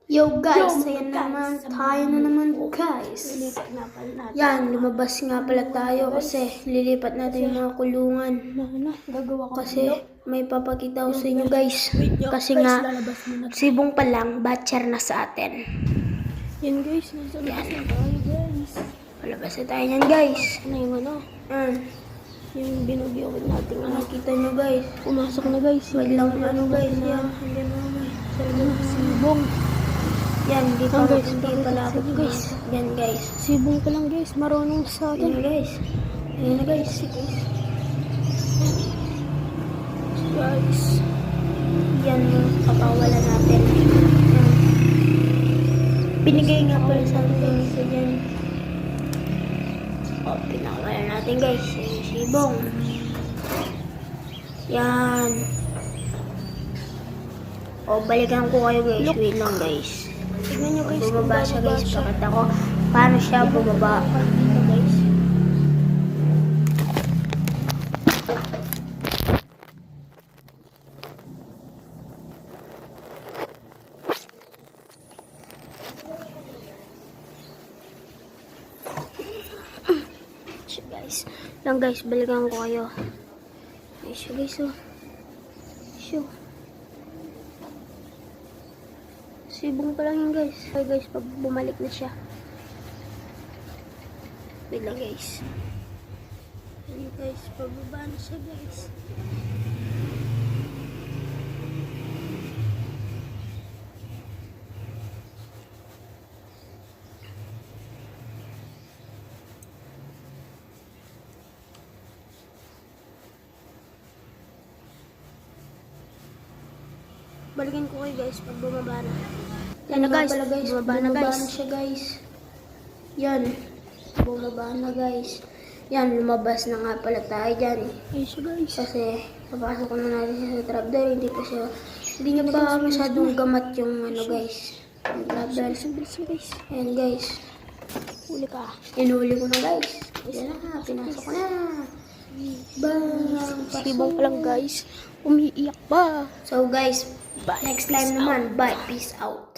Yo guys, ayan naman, tayo na naman guys. Yan, lumabas nga pala tayo kasi lilipat natin yung mga kulungan. Kasi may papakita ko sa inyo guys. Kasi nga, sibong pa lang, batcher na sa atin. Yan guys, nasa labas na tayo guys. Palabas na tayo yan guys. Ano yung ano? Yung binugyawin natin. Nakikita nyo guys. Pumasok na guys. Wait lang ano guys. Yan, hindi naman. Sibong. Yan, hindi pa guys, hindi pala ako guys. Yan guys. Sibong ka lang guys, marunong sa atin. Yan guys. Ayan na guys. Guys. Yan yung kapawalan natin. Binigay nga pala sa atin isa dyan. O, pinakawalan natin guys. Yung sibong. Yan. O, balikan ko kayo guys. Wait lang guys. Tignan nyo guys. Bumaba siya guys. Pakita ko paano siya bumaba. Dito guys. Guys, lang guys, balikan ko kayo. Guys, oh. Show. Sibong pa lang yun guys. Okay guys, pag bumalik na siya. Wait lang guys. Ayan guys, pababa na siya guys. Balikin ko kayo guys pag bumaba na. Yan na guys, bumaba na siya guys. Yan, bumaba na guys. Yan, lumabas na nga pala tayo dyan. Ay siya guys. Kasi papasok na natin siya sa trapdoor. Hindi niya pa masyadong gamat yung ano guys. Yung trapdoor. Guys. Ayan guys. Huli ka. Inuli ko na guys. Yan na, pinasok ko na. Bang! Sibong pa lang guys. Umiiyak pa. So guys, next time naman, bye. Peace out.